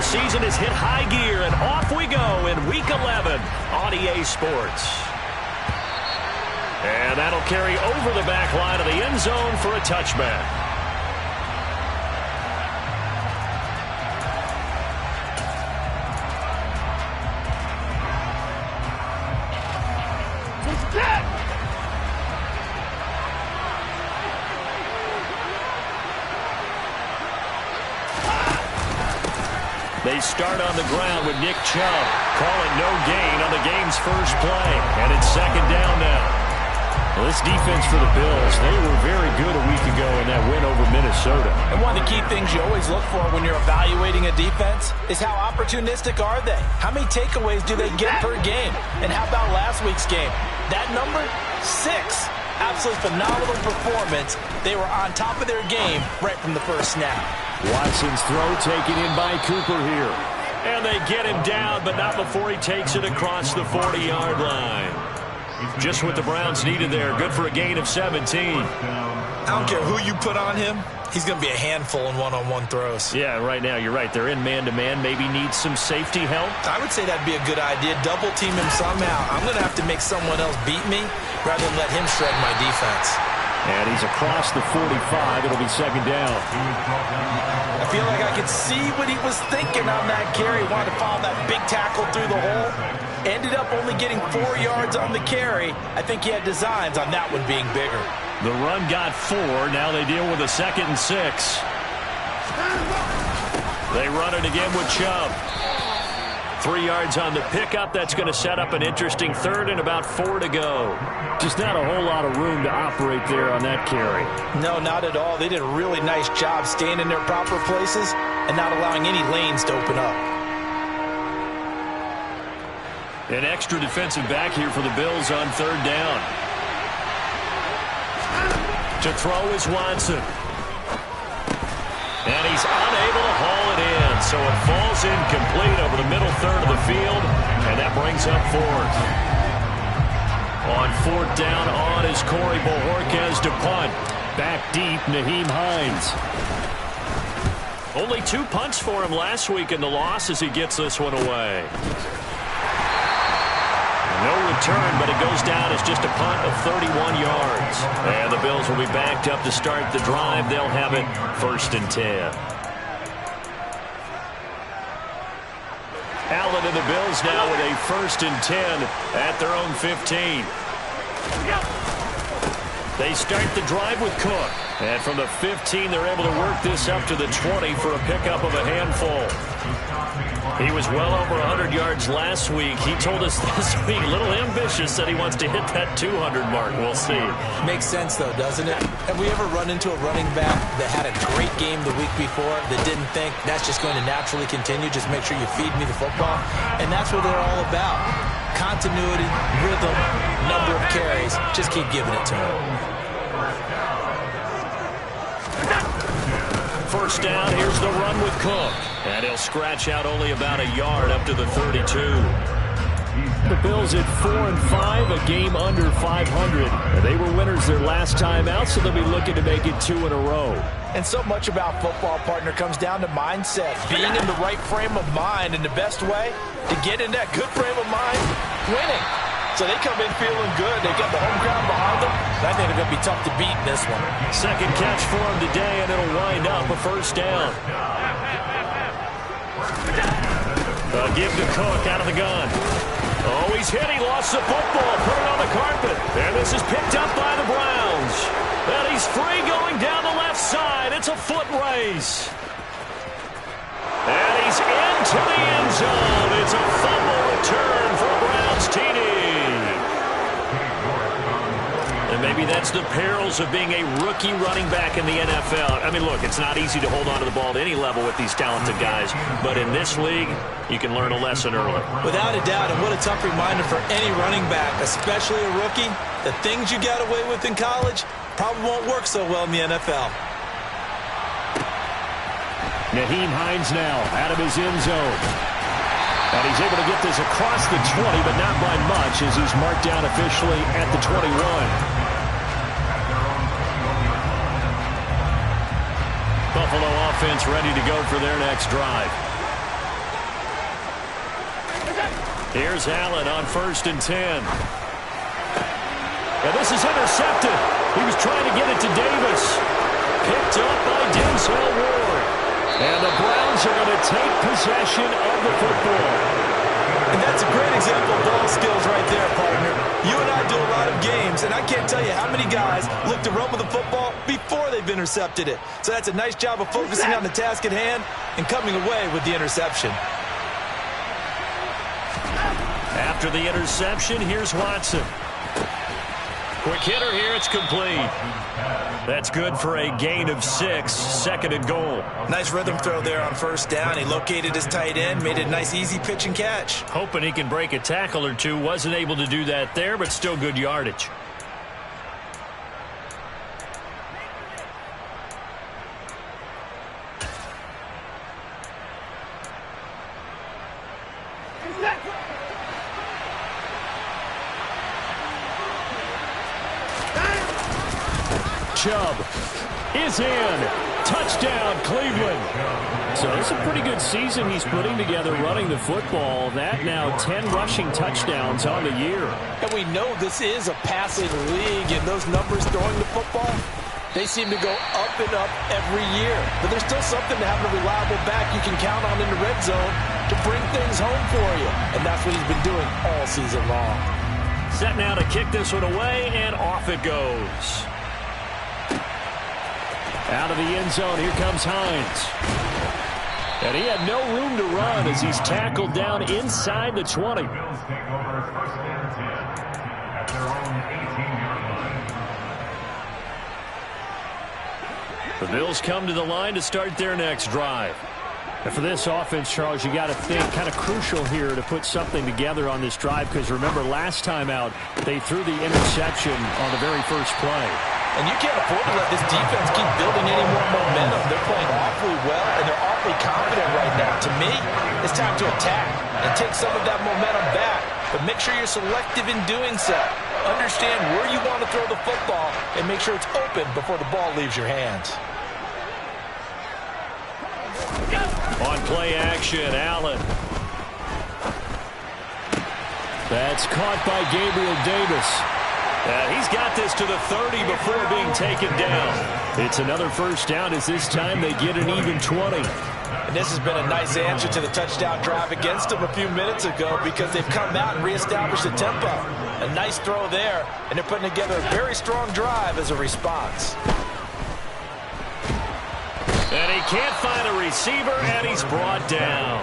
NFL season has hit high gear, and off we go in Week 11 on EA Sports. And that'll carry over the back line of the end zone for a touchback. They start on the ground with Nick Chubb. Call it no gain on the game's first play. And it's second down now. Well, this defense for the Bills, they were very good a week ago in that win over Minnesota. And one of the key things you always look for when you're evaluating a defense is how opportunistic are they? How many takeaways do they get per game? And how about last week's game? That number, 6. Absolutely phenomenal performance. They were on top of their game right from the first snap. Watson's throw taken in by Cooper here. And they get him down, but not before he takes it across the 40-yard line. Just what the Browns needed there. Good for a gain of 17. I don't care who you put on him. He's going to be a handful in one-on-one throws. Yeah, right now you're right. They're in man-to-man. Maybe needs some safety help. I would say that'd be a good idea. Double team him somehow. I'm going to have to make someone else beat me rather than let him shred my defense. And he's across the 45. It'll be second down. I feel like I could see what he was thinking on that carry. He wanted to follow that big tackle through the hole. Ended up only getting 4 yards on the carry. I think he had designs on that one being bigger. The run got 4. Now they deal with a 2nd and 6. They run it again with Chubb. 3 yards on the pickup. That's going to set up an interesting third and about 4 to go. Just not a whole lot of room to operate there on that carry. No, not at all. They did a really nice job staying in their proper places and not allowing any lanes to open up. An extra defensive back here for the Bills on third down. To throw is Watson. And he's unable to haul it in. So it falls incomplete over the middle third of the field. And that brings up 4th. On 4th down on is Corey Bojorquez to punt. Back deep, Nyheim Hines. Only 2 punts for him last week in the loss as he gets this one away. No return, but it goes down as just a punt of 31 yards. And the Bills will be backed up to start the drive. They'll have it 1st and 10. Allen and the Bills now with a 1st and 10 at their own 15. They start the drive with Cook. And from the 15, they're able to work this up to the 20 for a pickup of a handful. He was well over 100 yards last week. He told us this week, a little ambitious, that he wants to hit that 200 mark. We'll see. Makes sense, though, doesn't it? Have we ever run into a running back that had a great game the week before that didn't think that's just going to naturally continue? Just make sure you feed me the football. And that's what they're all about. Continuity, rhythm, number of carries. Just keep giving it to him. First down, here's the run with Cook. And he'll scratch out only about a yard up to the 32. The Bills at 4-5, a game under 500. They were winners their last time out, so they'll be looking to make it 2 in a row. And so much about football, partner, comes down to mindset. Being in the right frame of mind, and the best way to get in that good frame of mind, winning. So they come in feeling good. They got the home crowd behind them. I think they're going to be tough to beat in this one. Second catch for him today, and it'll wind up a 1st down. Give to Cook out of the gun. Oh, he's hit. He lost the football. Put it on the carpet. And this is picked up by the Browns. And he's free going down the left side. It's a foot race. And he's into the end zone. It's a fumble return for Browns TD. And maybe that's the perils of being a rookie running back in the NFL. I mean, look, it's not easy to hold on to the ball at any level with these talented guys. But in this league, you can learn a lesson early. Without a doubt, and what a tough reminder for any running back, especially a rookie. The things you got away with in college probably won't work so well in the NFL. Nyheim Hines now out of his end zone. And he's able to get this across the 20, but not by much as he's marked down officially at the 21. Buffalo offense ready to go for their next drive. Here's Allen on 1st and 10. And this is intercepted. He was trying to get it to Davis. Picked up by Denzel Ward. And the Browns are going to take possession of the football. And that's a great example of ball skills right there, partner. You and I do a lot of games, and I can't tell you how many guys look to run with the football before they've intercepted it. So that's a nice job of focusing on the task at hand and coming away with the interception. After the interception, here's Watson. Quick hitter here, it's complete. That's good for a gain of 6, 2nd and goal. Nice rhythm throw there on 1st down. He located his tight end, made it a nice easy pitch and catch. Hoping he can break a tackle or two. Wasn't able to do that there, but still good yardage. Chubb is in. Touchdown, Cleveland. So it's a pretty good season he's putting together running the football. That now 10 rushing touchdowns on the year. And we know this is a passing league, and those numbers throwing the football, they seem to go up and up every year. But there's still something to having a reliable back you can count on in the red zone to bring things home for you. And that's what he's been doing all season long. Set now to kick this one away, and off it goes. Out of the end zone, here comes Hines. And he had no room to run as he's tackled down inside the 20. The Bills come to the line to start their next drive. And for this offense, Charles, you got to think kind of crucial here to put something together on this drive, because remember last time out, they threw the interception on the very first play. And you can't afford to let this defense keep building any more momentum. They're playing awfully well, and they're awfully confident right now. To me, it's time to attack and take some of that momentum back. But make sure you're selective in doing so. Understand where you want to throw the football and make sure it's open before the ball leaves your hands. On play action, Allen. That's caught by Gabriel Davis. He's got this to the 30 before being taken down. It's another 1st down as this time they get an even 20. And this has been a nice answer to the touchdown drive against them a few minutes ago, because they've come out and reestablished the tempo. A nice throw there, and they're putting together a very strong drive as a response. And he can't find a receiver, and he's brought down.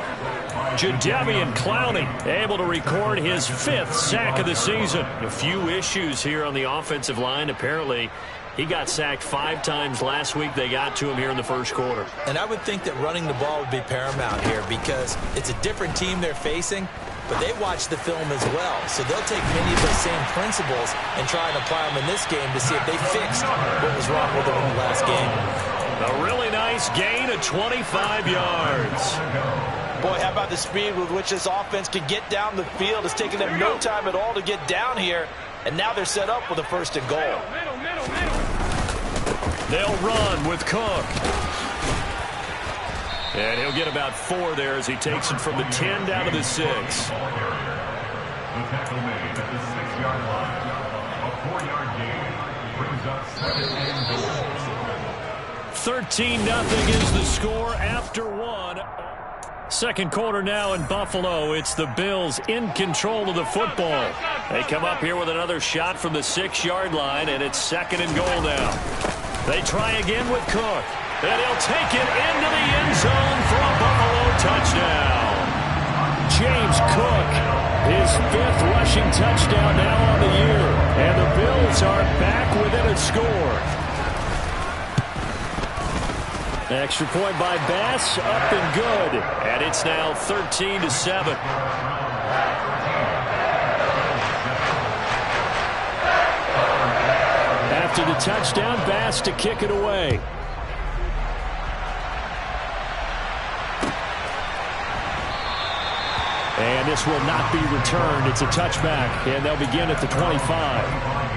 Jadeveon Clowney able to record his 5th sack of the season. A few issues here on the offensive line. Apparently, he got sacked 5 times last week. They got to him here in the first quarter. And I would think that running the ball would be paramount here, because it's a different team they're facing, but they watch the film as well. So they'll take many of those same principles and try and apply them in this game to see if they fixed what was wrong with them in the last game. A really nice gain of 25 yards. Boy, how about the speed with which this offense can get down the field? It's taken them no time at all to get down here, and now they're set up with a 1st and goal. They'll run with Cook. And he'll get about 4 there as he takes it from the 10 down to the 6. The tackle made at the 6-yard line. A 4-yard gain brings up 2nd and goal. 13-0 is the score after 1. Second quarter now in Buffalo. It's the Bills in control of the football. They come up here with another shot from the 6-yard line, and it's 2nd and goal now. They try again with Cook. And he'll take it into the end zone for a Buffalo touchdown. James Cook, his 5th rushing touchdown now on the year. And the Bills are back within a score. Extra point by Bass, up and good. And it's now 13-7. After the touchdown, Bass to kick it away. And this will not be returned. It's a touchback, and they'll begin at the 25.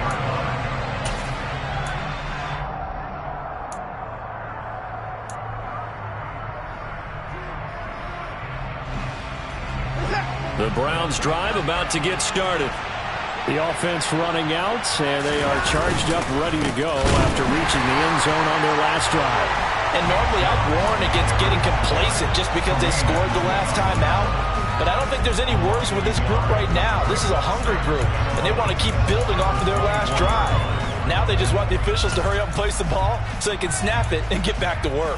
The Browns drive about to get started. The offense running out, and they are charged up, ready to go after reaching the end zone on their last drive. And normally I'd warn against getting complacent just because they scored the last time out. But I don't think there's any worries with this group right now. This is a hungry group, and they want to keep building off of their last drive. Now they just want the officials to hurry up and place the ball so they can snap it and get back to work.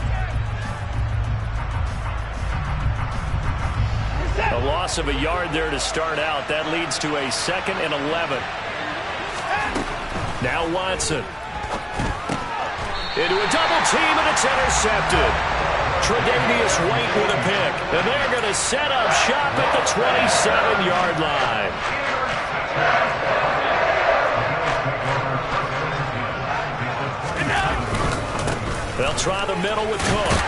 A loss of a yard there to start out. That leads to a 2nd and 11. Now Watson. Into a double team, and it's intercepted. Tre'Davious White with a pick. And they're going to set up shop at the 27-yard line. They'll try the middle with Cook.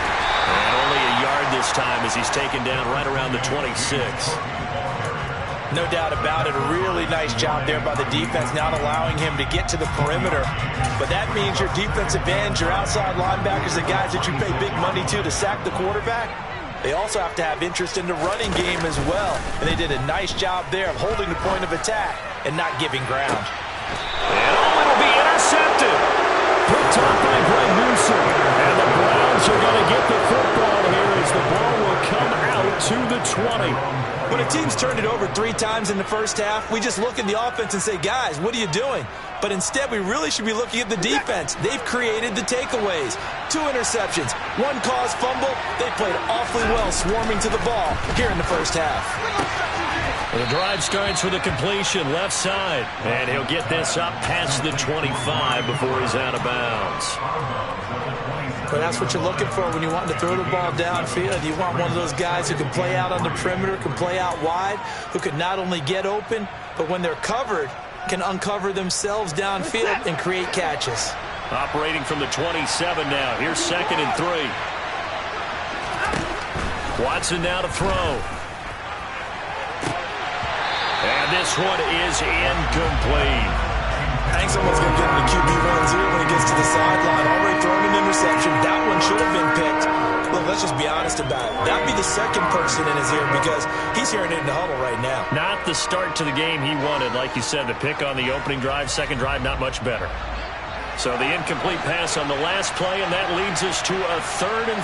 And only a yard this time as he's taken down right around the 26. No doubt about it. A really nice job there by the defense, not allowing him to get to the perimeter. But that means your defensive ends, your outside linebackers, the guys that you pay big money to sack the quarterback, they also have to have interest in the running game as well. And they did a nice job there of holding the point of attack and not giving ground. And it'll be intercepted. Picked up by Greg Newsom. And the Browns are going to get the football here as the ball will come out to the 20. When a team's turned it over 3 times in the first half, we just look at the offense and say, guys, what are you doing? But instead, we really should be looking at the defense. They've created the takeaways. 2 interceptions, 1 caused fumble. They played awfully well swarming to the ball here in the first half. Well, the drive starts with a completion left side. And he'll get this up past the 25 before he's out of bounds. But that's what you're looking for when you want to throw the ball downfield. You want one of those guys who can play out on the perimeter, can play out wide, who can not only get open, but when they're covered, can uncover themselves downfield and create catches. Operating from the 27 now. Here's 2nd and 3. Watson now to throw. And this one is incomplete. I think someone's going to get into QB1-0 when he gets to the sideline. Already thrown an interception. That one should have been picked. Look, let's just be honest about it. That'd be the second person in his ear because he's hearing it in the huddle right now. Not the start to the game he wanted. Like you said, the pick on the opening drive, second drive, not much better. So the incomplete pass on the last play, and that leads us to a 3rd and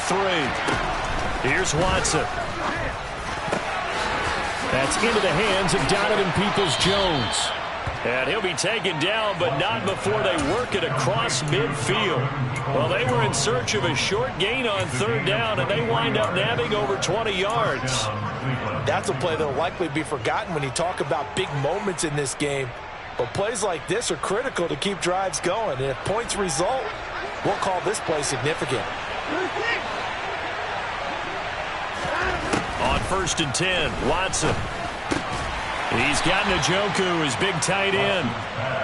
3. Here's Watson. That's into the hands of Donovan Peoples-Jones. And he'll be taken down, but not before they work it across midfield. Well, they were in search of a short gain on 3rd down, and they wind up nabbing over 20 yards. That's a play that will likely be forgotten when you talk about big moments in this game. But plays like this are critical to keep drives going. And if points result, we'll call this play significant. On 1st and 10, Watson. He's got Njoku, his big tight end.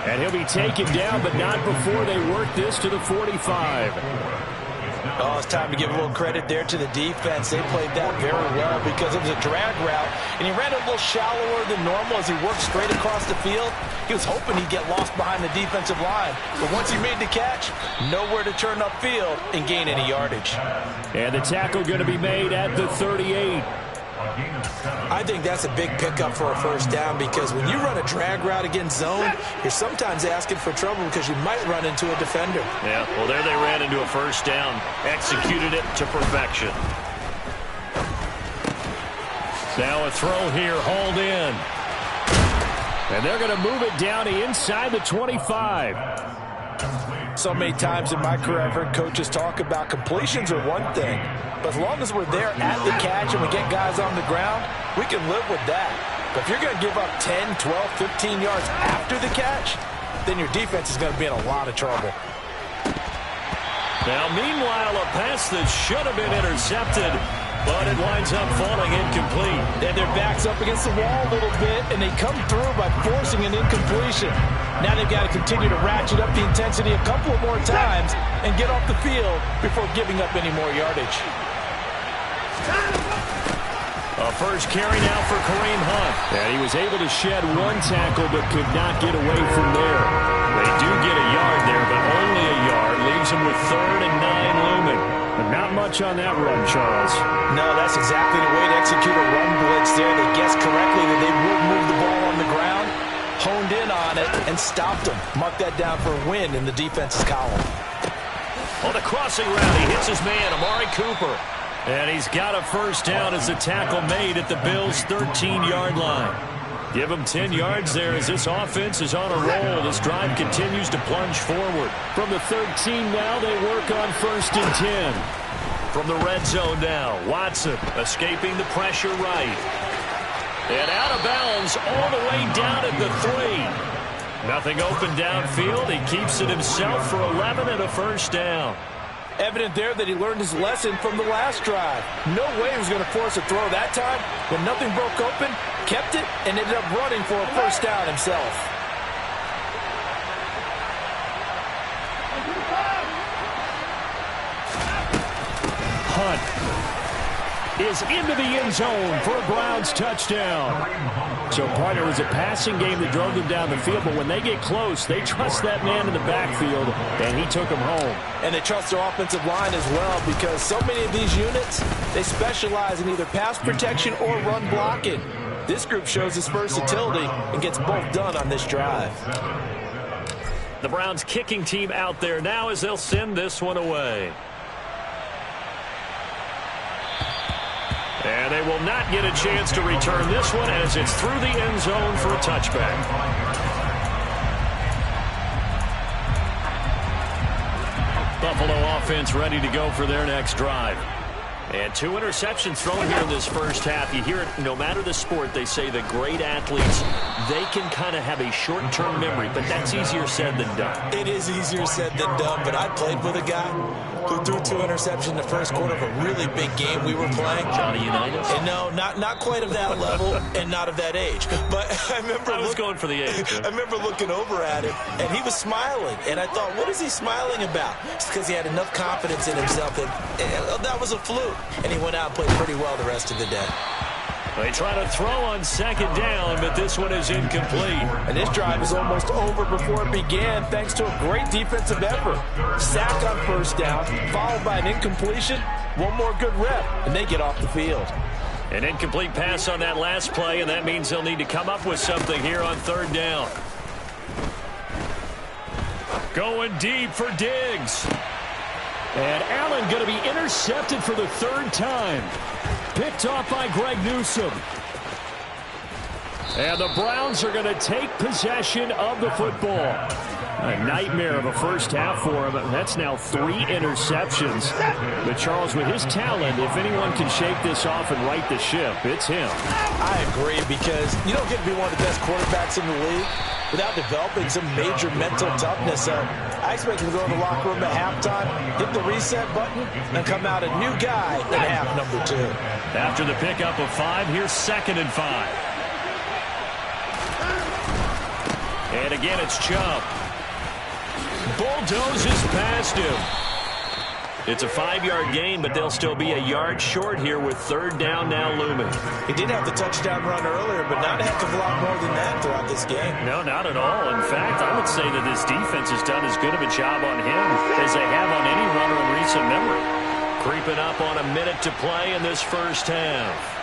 And he'll be taken down, but not before they work this to the 45. Oh, it's time to give a little credit there to the defense. They played that very well because it was a drag route, and he ran it a little shallower than normal as he worked straight across the field. He was hoping he'd get lost behind the defensive line, but once he made the catch, nowhere to turn upfield and gain any yardage. And the tackle going to be made at the 38. I think that's a big pickup for a 1st down because when you run a drag route against zone, you're sometimes asking for trouble because you might run into a defender. Yeah, well, there they ran into a 1st down. Executed it to perfection. Now a throw here, hauled in. And they're going to move it down inside the 25. So many times in my career, I've heard coaches talk about completions are one thing, but as long as we're there at the catch and we get guys on the ground, we can live with that. But if you're going to give up 10, 12, 15 yards after the catch, then your defense is going to be in a lot of trouble. Now, meanwhile, a pass that should have been intercepted, but it winds up falling incomplete. And their back's up against the wall a little bit, and they come through by forcing an incompletion. Now they've got to continue to ratchet up the intensity a couple of more times and get off the field before giving up any more yardage. A first carry now for Kareem Hunt. And he was able to shed 1 tackle but could not get away from there. They do get a yard there, but only a yard. Leaves leaves him with 3rd and 9 looming. But not much on that run, Charles. No, that's exactly the way to execute a run blitz there. They guessed correctly that they would move the ball on the ground, honed in on it, and stopped them. Mark that down for a win in the defense's column. On the crossing route, he hits his man, Amari Cooper. And he's got a first down as the tackle made at the Bills' 13-yard line. Give him 10 yards there as this offense is on a roll. This drive continues to plunge forward. From the 13 now, they work on 1st and 10. From the red zone now, Watson escaping the pressure right. And out of bounds all the way down at the 3. Nothing open downfield. He keeps it himself for 11 and a first down. Evident there that he learned his lesson from the last drive. No way he was going to force a throw that time. When nothing broke open, kept it, and ended up running for a first down himself. Hunt is into the end zone for a Browns touchdown. So, partner, it was a passing game that drove them down the field, but when they get close, they trust that man in the backfield, and he took them home. And they trust their offensive line as well, because so many of these units, they specialize in either pass protection or run blocking. This group shows its versatility and gets both done on this drive. The Browns kicking team out there now as they'll send this one away. And they will not get a chance to return this one as it's through the end zone for a touchback. Buffalo offense ready to go for their next drive. And 2 interceptions thrown here in this first half. You hear it no matter the sport. They say the great athletes, they can kind of have a short-term memory, but that's easier said than done. It is easier said than done, but I played with a guy who threw 2 interceptions in the first quarter of a really big game we were playing. Johnny Unitas? And no, not quite of that level and not of that age. But I was going for the age. I remember looking over at him, and he was smiling. And I thought, what is he smiling about? It's because he had enough confidence in himself that was a fluke. And he went out and played pretty well the rest of the day. They try to throw on 2nd down, but this one is incomplete. And this drive is almost over before it began thanks to a great defensive effort. Sack on 1st down, followed by an incompletion. One more good rep, and they get off the field. An incomplete pass on that last play, and that means they'll need to come up with something here on 3rd down. Going deep for Diggs. And Allen going to be intercepted for the 3rd time. Picked off by Greg Newsome. And the Browns are going to take possession of the football. A nightmare of a first half for him. That's now 3 interceptions. But Charles, with his talent, if anyone can shake this off and right the ship, it's him. I agree, because you don't get to be one of the best quarterbacks in the league without developing some major mental toughness. I expect him to go in the locker room at halftime, hit the reset button, and come out a new guy in half number 2. After the pickup of 5, here's 2nd and 5. And again, it's Chubb. Bulldozes past him. It's a 5-yard gain, but they'll still be a yard short here with 3rd down now looming. He did have the touchdown run earlier, but not a heck of a lot more than that throughout this game. No, not at all. In fact, I would say that this defense has done as good of a job on him as they have on any runner in recent memory. Creeping up on a minute to play in this first half.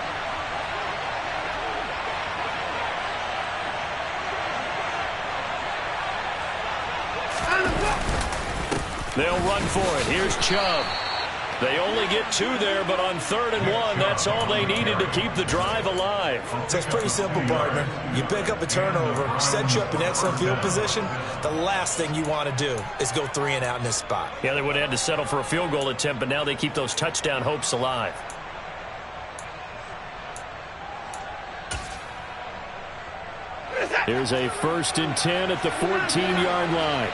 They'll run for it. Here's Chubb. They only get 2 there, but on 3rd and 1, that's all they needed to keep the drive alive. So it's pretty simple, partner. You pick up a turnover, set you up in excellent field position. The last thing you want to do is go 3 and out in this spot. Yeah, they would have had to settle for a field goal attempt, but now they keep those touchdown hopes alive. Here's a 1st and 10 at the 14-yard line.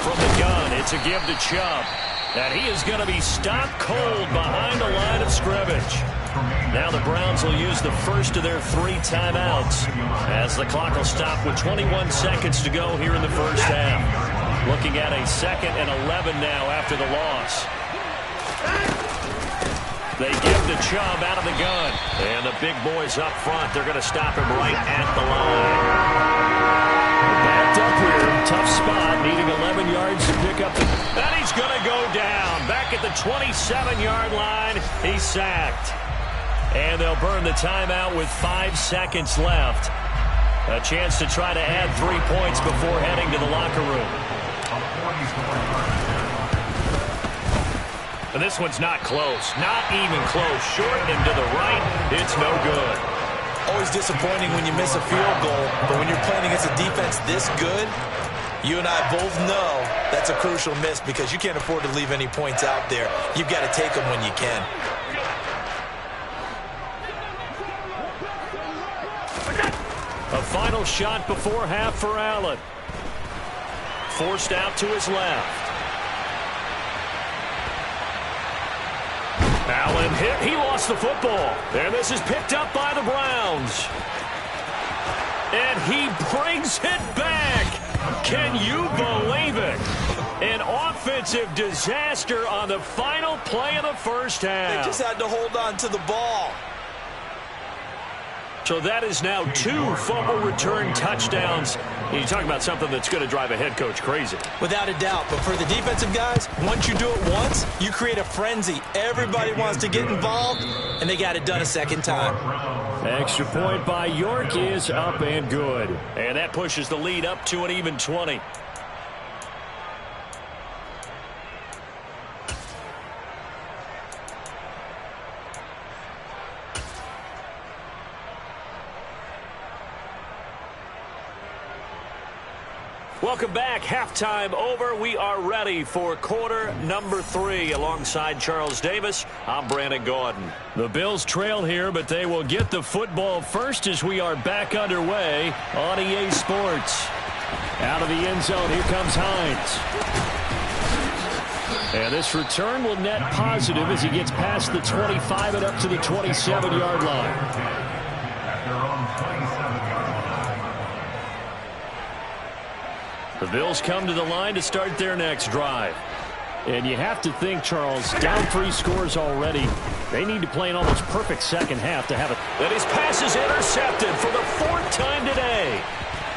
From the gun, it's a give to Chubb. And he is going to be stopped cold behind the line of scrimmage. Now the Browns will use the first of their 3 timeouts as the clock will stop with 21 seconds to go here in the first half. Looking at a 2nd and 11 now after the loss. They give to Chubb out of the gun. And the big boys up front, they're going to stop him right at the line. Backed up here. tough spot, needing 11 yards to pick up. And he's going to go down. Back at the 27-yard line, he's sacked. And they'll burn the timeout with 5 seconds left. A chance to try to add 3 points before heading to the locker room. And this one's not close. Not even close. Short and to the right, it's no good. Always disappointing when you miss a field goal, but when you're playing against a defense this good, you and I both know that's a crucial miss because you can't afford to leave any points out there. You've got to take them when you can. A final shot before half for Allen. Forced out to his left. Allen hit. He lost the football. And this is picked up by the Browns. And he brings it back. Can you believe it? An offensive disaster on the final play of the first half. They just had to hold on to the ball. So that is now 2 fumble return touchdowns. You're talking about something that's going to drive a head coach crazy. Without a doubt. But for the defensive guys, once you do it once, you create a frenzy. Everybody wants to get involved, and they got it done a second time. Extra point by York is up and good. And that pushes the lead up to an even 20. Welcome back. Halftime over. We are ready for quarter number 3. Alongside Charles Davis, I'm Brandon Gaudin. The Bills trail here, but they will get the football first as we are back underway on EA Sports. Out of the end zone, here comes Hines. And this return will net positive as he gets past the 25 and up to the 27-yard line. The Bills come to the line to start their next drive. And you have to think, Charles, down 3 scores already. They need to play an almost perfect second half to have it. And his pass is intercepted for the 4th time today.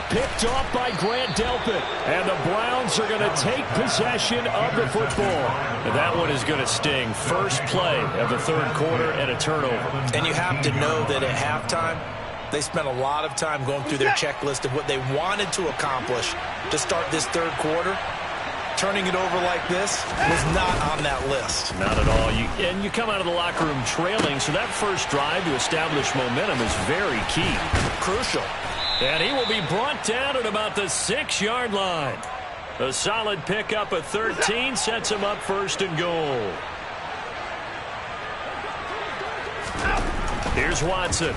Picked off by Grant Delpit. And the Browns are going to take possession of the football. And that one is going to sting. First play of the 3rd quarter and a turnover. And you have to know that at halftime, they spent a lot of time going through their checklist of what they wanted to accomplish to start this 3rd quarter. Turning it over like this was not on that list. Not at all. And you come out of the locker room trailing, so that first drive to establish momentum is very key. Crucial. And he will be brought down at about the 6-yard line. A solid pickup at 13 sets him up 1st and goal. Here's Watson.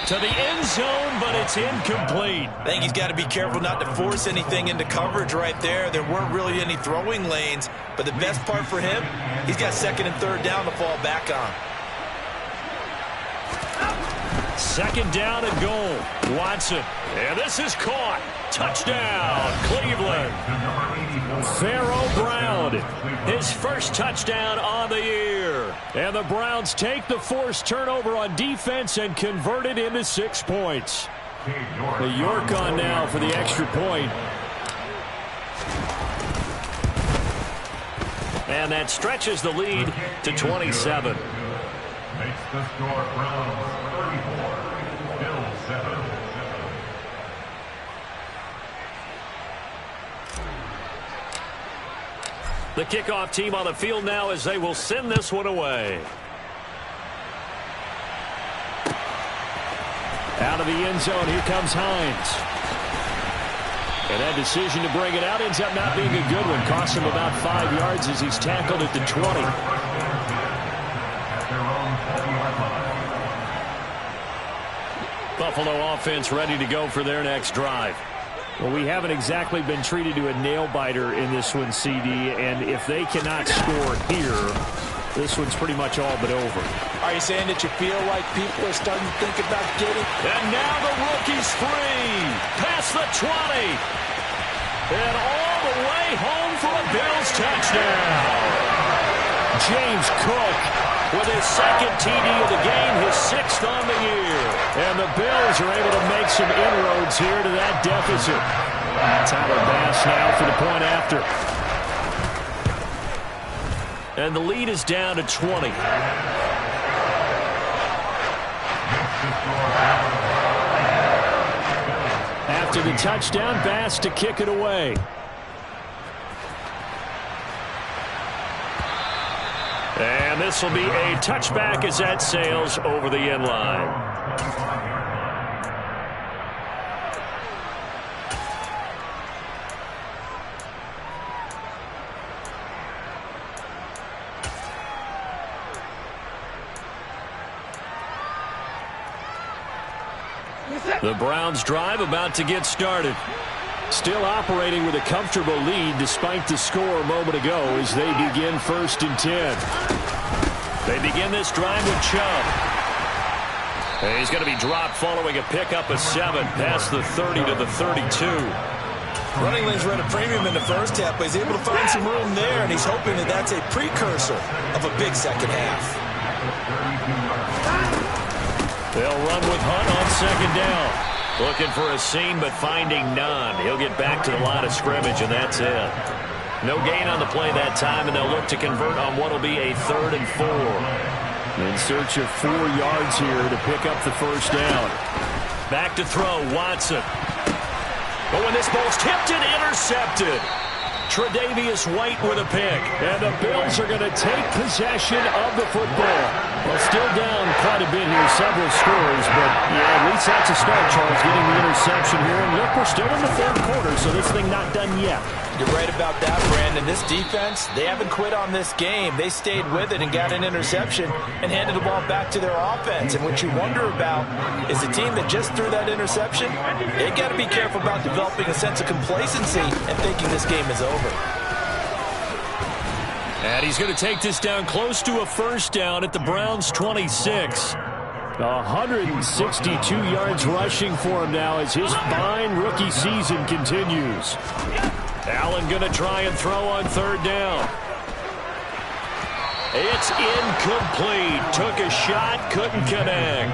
To the end zone, but it's incomplete. I think he's got to be careful not to force anything into coverage right there. There weren't really any throwing lanes, but the best part for him, he's got 2nd and 3rd down to fall back on. 2nd down and goal. Watson. And this is caught. Touchdown, Cleveland. Pharaoh Brown. His first touchdown on the year. And the Browns take the forced turnover on defense and convert it into 6 points. The York on now for the extra point. And that stretches the lead to 27. Makes the score Browns 34, Bills 7. The kickoff team on the field now as they will send this one away. Out of the end zone, here comes Hines. And that decision to bring it out ends up not being a good one. Costs him about 5 yards as he's tackled at the 20. Buffalo offense ready to go for their next drive. Well, we haven't exactly been treated to a nail-biter in this one, CD, and if they cannot score here, this one's pretty much all but over. Are you saying that you feel like people are starting to think about getting? And now the rookie's free. Past the 20. And all the way home for a Bills touchdown. James Cook with his second TD of the game, his 6th on the year. And the Bills are able to make some inroads here to that deficit. Tyler Bass now for the point after. And the lead is down to 20. After the touchdown, Bass to kick it away. And this will be a touchback as that sails over the end line. The Browns drive about to get started. Still operating with a comfortable lead despite the score a moment ago as they begin 1st and 10. They begin this drive with Chubb. And he's going to be dropped following a pickup of 7 past the 30 to the 32. Running lanes were at a premium in the first half, but he's able to find some room there, and he's hoping that that's a precursor of a big second half. They'll run with Hunt on 2nd down. Looking for a seam, but finding none. He'll get back to the line of scrimmage, and that's it. No gain on the play that time, and they'll look to convert on what will be a 3rd and 4. In search of 4 yards here to pick up the 1st down. Back to throw, Watson. Oh, and this ball's tipped and intercepted. Tre'Davious White with a pick. And the Bills are going to take possession of the football. Well, still down quite a bit here, several scores, but yeah, at least that's a start, Charles, getting the interception here. And look, we're still in the 3rd quarter, so this thing not done yet. You're right about that, Brandon. This defense, they haven't quit on this game. They stayed with it and got an interception and handed the ball back to their offense. And what you wonder about is the team that just threw that interception, they got to be careful about developing a sense of complacency and thinking this game is over. And he's going to take this down close to a 1st down at the Browns' 26. 162 yards rushing for him now as his fine rookie season continues. Allen going to try and throw on 3rd down. It's incomplete. Took a shot, couldn't connect.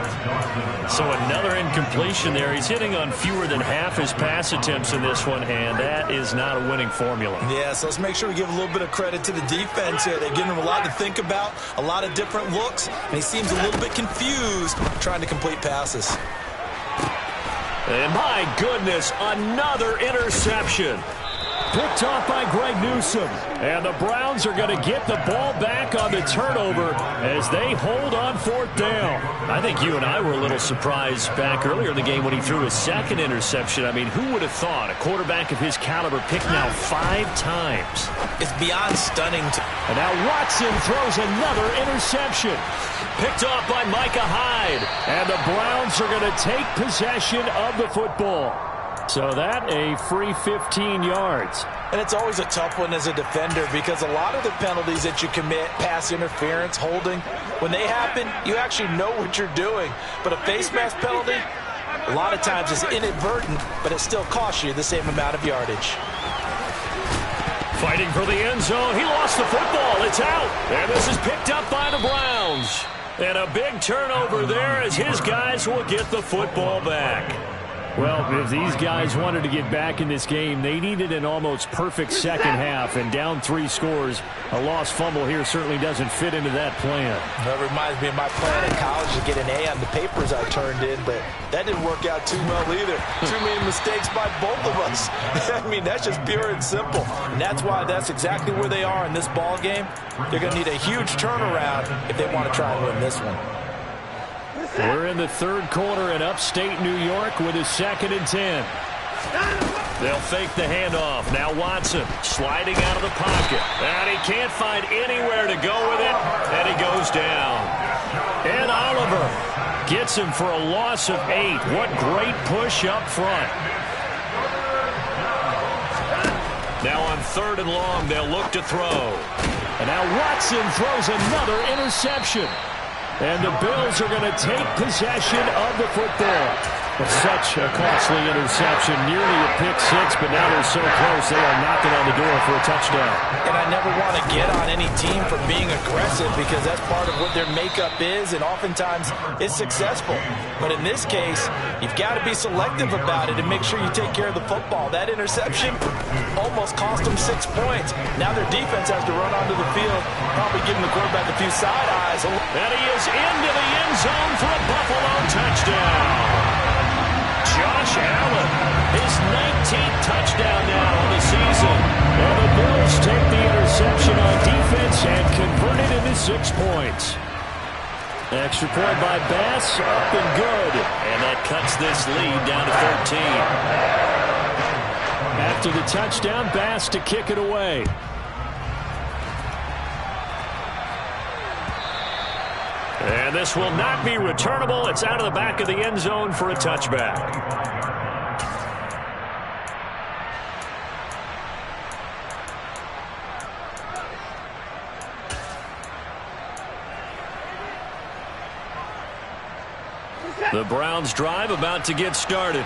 So another incompletion there. He's hitting on fewer than half his pass attempts in this one, and that is not a winning formula. Yeah, so let's make sure we give a little bit of credit to the defense here. They're giving him a lot to think about, a lot of different looks, and he seems a little bit confused trying to complete passes. And my goodness, another interception. Picked off by Greg Newsome. And the Browns are going to get the ball back on the turnover as they hold on 4th down. I think you and I were a little surprised back earlier in the game when he threw his 2nd interception. I mean, who would have thought a quarterback of his caliber picked now 5 times? It's beyond stunning. And now Watson throws another interception. Picked off by Micah Hyde. And the Browns are going to take possession of the football. So that a free 15 yards. And it's always a tough one as a defender because a lot of the penalties that you commit, pass interference, holding, when they happen, you actually know what you're doing. But a face mask penalty, a lot of times it's inadvertent, but it still costs you the same amount of yardage. Fighting for the end zone. He lost the football. It's out. And this is picked up by the Browns. And a big turnover there as his guys will get the football back. Well, if these guys wanted to get back in this game, they needed an almost perfect second half, and down 3 scores. A lost fumble here certainly doesn't fit into that plan. That reminds me of my plan in college to get an A on the papers I turned in, but that didn't work out too well either. Too many mistakes by both of us. I mean, that's just pure and simple. And that's why that's exactly where they are in this ball game. They're going to need a huge turnaround if they want to try and win this one. We're in the 3rd quarter in upstate New York with a 2nd and 10. They'll fake the handoff. Now Watson sliding out of the pocket. And he can't find anywhere to go with it. And he goes down. And Oliver gets him for a loss of 8. What great push up front. Now on 3rd and long, they'll look to throw. And now Watson throws another interception. And the Bills are going to take possession of the football. Such a costly interception, nearly a pick six, but now they're so close they are knocking on the door for a touchdown. And I never want to get on any team for being aggressive because that's part of what their makeup is, and oftentimes it's successful. But in this case, you've got to be selective about it and make sure you take care of the football. That interception almost cost them 6 points. Now their defense has to run onto the field, probably giving the quarterback a few side eyes. And he is into the end zone for a Buffalo touchdown. Josh Allen, his 19th touchdown now on the season. And the Bills take the interception on defense and convert it into 6 points. Extra point by Bass, up and good. And that cuts this lead down to 13. After the touchdown, Bass to kick it away. And this will not be returnable. It's out of the back of the end zone for a touchback. The Browns drive about to get started.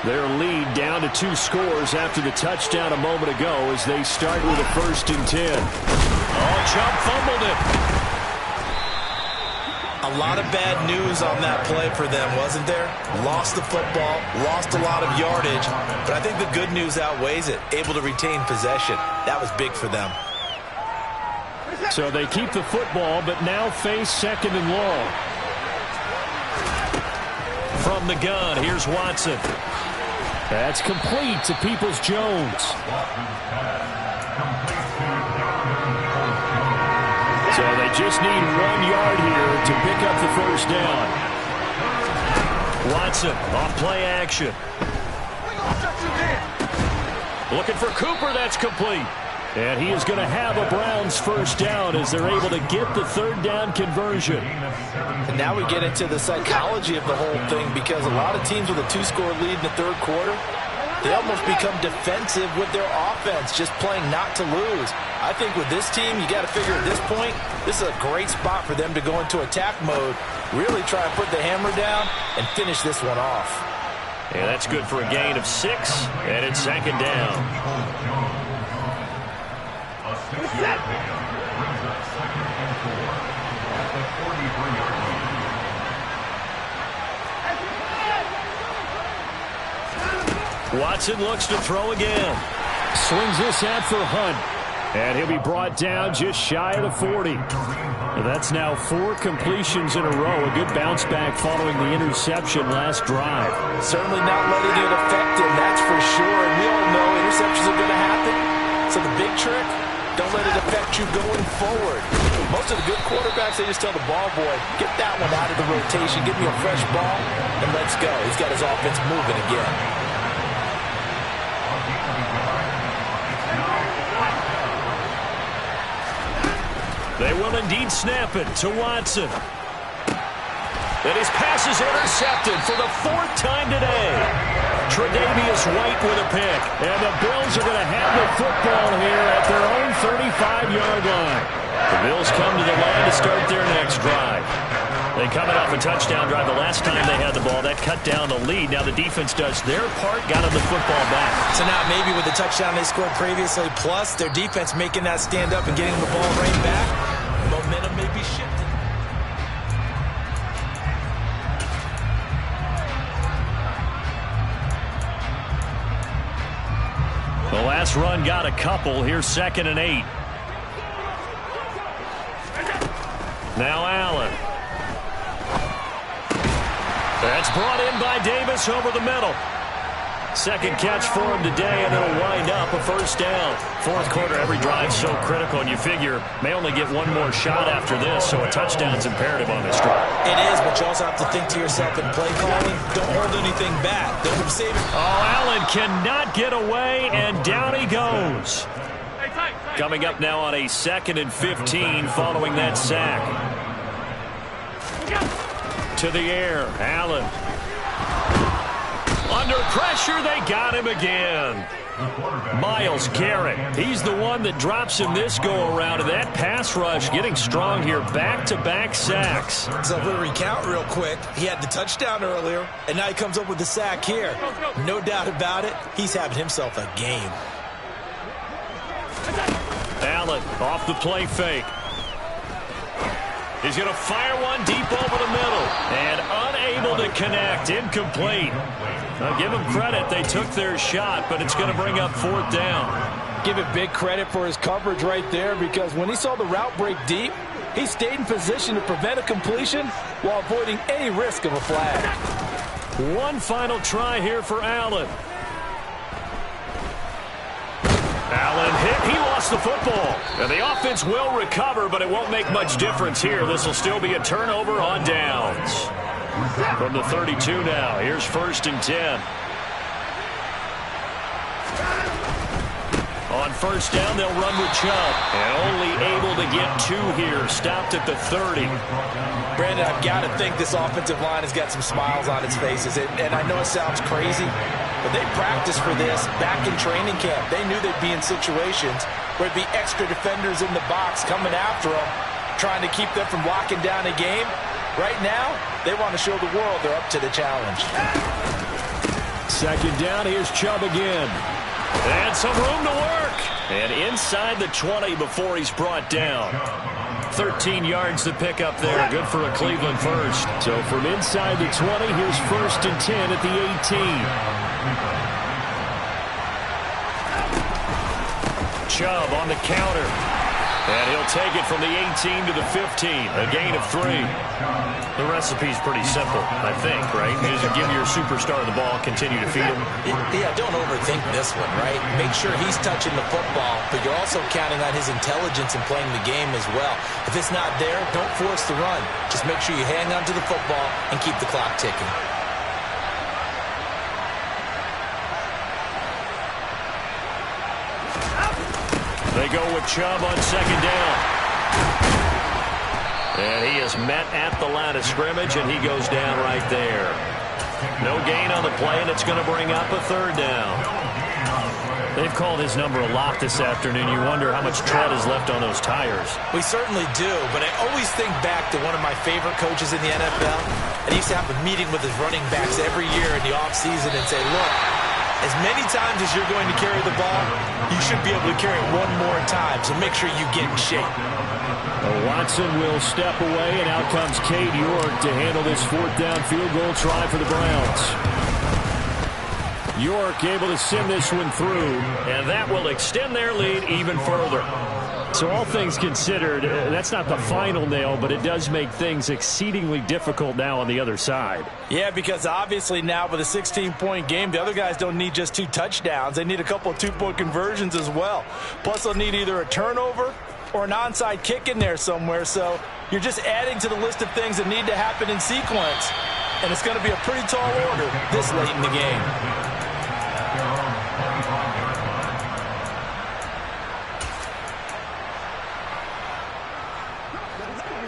Their lead down to 2 scores after the touchdown a moment ago as they start with a 1st and 10. Oh, Chubb fumbled it. A lot of bad news on that play for them, wasn't there? Lost the football, lost a lot of yardage, but I think the good news outweighs it. Able to retain possession. That was big for them. So they keep the football, but now face 2nd and long. From the gun, here's Watson. That's complete to Peoples-Jones. So they just need 1 yard here to pick up the 1st down. Watson off play action. Looking for Cooper, that's complete. And he is going to have a Browns 1st down as they're able to get the 3rd down conversion. And now we get into the psychology of the whole thing because a lot of teams with a 2-score lead in the 3rd quarter, they almost become defensive with their offense, just playing not to lose. I think with this team, you got to figure at this point, this is a great spot for them to go into attack mode, really try and put the hammer down and finish this one off. Yeah, that's good for a gain of 6, and it's 2nd down. Watson looks to throw again. Swings this out for Hunt. And he'll be brought down just shy of the 40. That's now 4 completions in a row. A good bounce back following the interception last drive. Certainly not letting it affect him, that's for sure. And we all know interceptions are going to happen. So the big trick, don't let it affect you going forward. Most of the good quarterbacks, they just tell the ball boy, get that one out of the rotation, give me a fresh ball, and let's go. He's got his offense moving again. They will indeed snap it to Watson. And his pass is intercepted for the 4th time today. Tre'Davious White with a pick. And the Bills are going to have the football here at their own 35-yard line. The Bills come to the line to start their next drive. They coming off a touchdown drive the last time they had the ball. That cut down the lead. Now the defense does their part, got them the football back. So now maybe with the touchdown they scored previously, plus their defense making that stand up and getting the ball right back, momentum may be shifted. The last run got a couple. Here's 2nd and 8. Now Allen. That's brought in by Davis over the middle. 2nd catch for him today, and it'll wind up a 1st down. 4th quarter, every drive so critical, and you figure may only get 1 more shot after this, so a touchdown's imperative on this drive. It is, but you also have to think to yourself in play calling, don't hold anything back. Don't save it. Oh, Allen cannot get away, and down he goes. Coming up now on a 2nd and 15 following that sack. To the air, Allen. Under pressure, they got him again. Myles Garrett, he's the one that drops him this go-around, and that pass rush getting strong here. Back-to-back sacks. So if we recount real quick, he had the touchdown earlier, and now he comes up with the sack here. No doubt about it, he's having himself a game. Allen off the play fake. He's going to fire one deep over the middle. And unable to connect. Incomplete. Now give them credit. They took their shot, but it's going to bring up 4th down. Give it big credit for his coverage right there, because when he saw the route break deep, he stayed in position to prevent a completion while avoiding any risk of a flag. One final try here for Allen. Allen hit. He lost the football. And the offense will recover, but it won't make much difference here. This will still be a turnover on downs. From the 32 now. Here's 1st and 10. On 1st down, they'll run with Chubb. And only able to get 2 here. Stopped at the 30. Brandon, I've got to think this offensive line has got some smiles on its faces. And I know it sounds crazy, but they practiced for this back in training camp. They knew they'd be in situations where there'd be extra defenders in the box coming after them, trying to keep them from locking down a game. Right now, they want to show the world they're up to the challenge. 2nd down, here's Chubb again. And some room to work. And inside the 20 before he's brought down. 13 yards to pick up there. Good for a Cleveland first. So from inside the 20, here's 1st and 10 at the 18. Chubb on the counter. And he'll take it from the 18 to the 15. A gain of 3. The recipe's pretty simple, I think, right? You just give your superstar the ball, continue to feed him. Yeah, don't overthink this one, right? Make sure he's touching the football, but you're also counting on his intelligence in playing the game as well. If it's not there, don't force the run. Just make sure you hang on to the football and keep the clock ticking. They go with Chubb on 2nd down. And he is met at the line of scrimmage, and he goes down right there. No gain on the play, and it's going to bring up a 3rd down. They've called his number a lot this afternoon. You wonder how much tread is left on those tires. We certainly do, but I always think back to one of my favorite coaches in the NFL, and he used to have a meeting with his running backs every year in the offseason and say, look, as many times as you're going to carry the ball, you should be able to carry it one more time, so make sure you get in shape. Watson will step away, and out comes Cade York to handle this 4th down field goal try for the Browns. York able to send this one through, and that will extend their lead even further. So all things considered, that's not the final nail, but it does make things exceedingly difficult now on the other side. Yeah, because obviously now with a 16-point game, the other guys don't need just 2 touchdowns. They need a couple of 2-point conversions as well. Plus, they'll need either a turnover or an onside kick in there somewhere. So you're just adding to the list of things that need to happen in sequence. And it's going to be a pretty tall order this late in the game.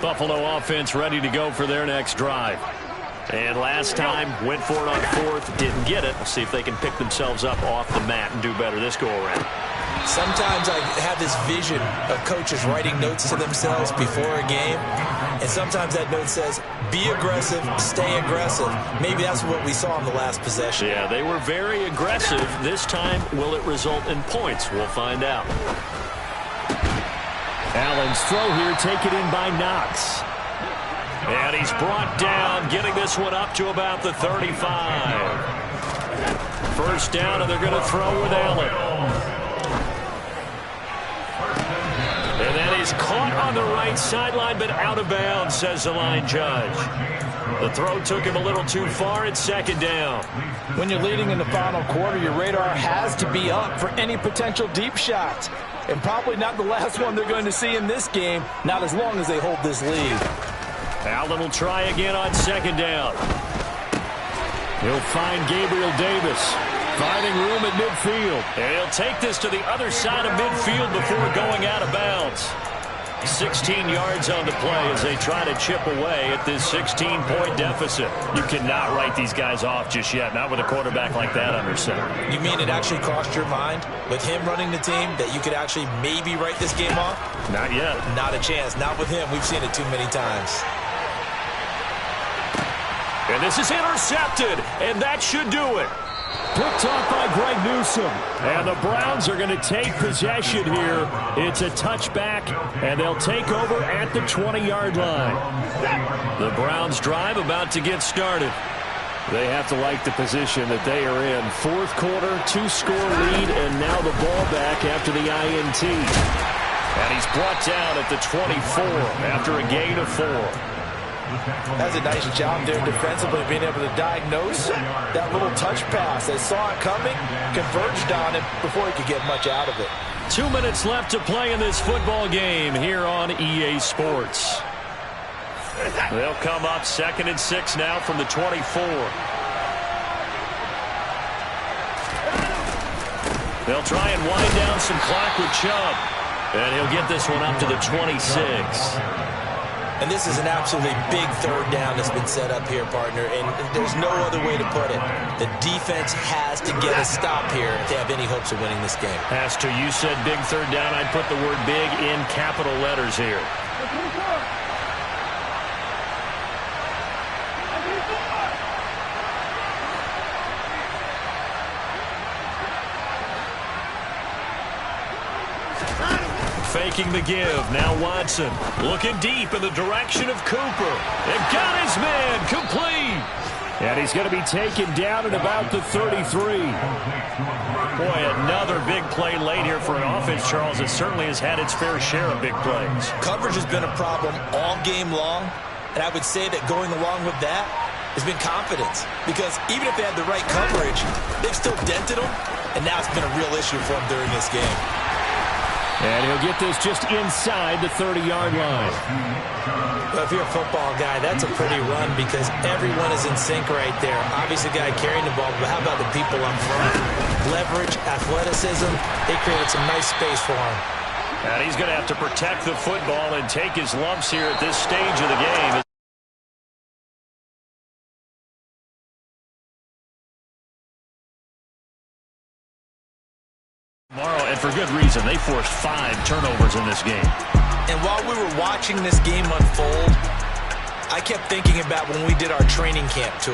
Buffalo offense ready to go for their next drive. And last time, went for it on 4th, didn't get it. We'll see if they can pick themselves up off the mat and do better this go-around. Sometimes I have this vision of coaches writing notes to themselves before a game, and sometimes that note says, be aggressive, stay aggressive. Maybe that's what we saw in the last possession. Yeah, they were very aggressive. This time, will it result in points? We'll find out. Allen's throw here taken in by Knox. And he's brought down, getting this one up to about the 35. 1st down, and they're going to throw with Allen. And that is caught on the right sideline, but out of bounds, says the line judge. The throw took him a little too far. It's 2nd down. When you're leading in the final quarter, your radar has to be up for any potential deep shots. And probably not the last one they're going to see in this game, not as long as they hold this lead. Allen will try again on 2nd down. He'll find Gabriel Davis, finding room at midfield. And he'll take this to the other side of midfield before going out of bounds. 16 yards on the play as they try to chip away at this 16-point deficit. You cannot write these guys off just yet, not with a quarterback like that under center. You mean it actually crossed your mind with him running the team that you could actually maybe write this game off? Not yet. Not a chance. Not with him. We've seen it too many times. And this is intercepted, and that should do it. Picked off by Greg Newsome. And the Browns are going to take possession here. It's a touchback, and they'll take over at the 20-yard line. The Browns drive about to get started. They have to like the position that they are in. Fourth quarter, 2-score lead, and now the ball back after the INT. And he's brought down at the 24 after a gain of 4. That's a nice job there defensively, being able to diagnose that little touch pass. They saw it coming, converged on it before he could get much out of it. 2 minutes left to play in this football game here on EA Sports. They'll come up 2nd and 6 now from the 24. They'll try and wind down some clock with Chubb. And he'll get this one up to the 26. And this is an absolutely big third down that's been set up here, partner, and there's no other way to put it. The defense has to get a stop here if they have any hopes of winning this game. As to you said big third down, I'd put the word big in capital letters here. Faking the give. Now Watson looking deep in the direction of Cooper. And got his man complete. And he's going to be taken down at about the 33. Boy, another big play late here for an offense, Charles. It certainly has had its fair share of big plays. Coverage has been a problem all game long. And I would say that going along with that has been confidence. Because even if they had the right coverage, they've still dented them. And now it's been a real issue for them during this game. And he'll get this just inside the 30-yard line. Well, if you're a football guy, that's a pretty run because everyone is in sync right there. Obviously, the guy carrying the ball, but how about the people up front? Leverage, athleticism, they created some nice space for him. And he's going to have to protect the football and take his lumps here at this stage of the game. And for good reason. They forced 5 turnovers in this game. And while we were watching this game unfold, I kept thinking about when we did our training camp tour.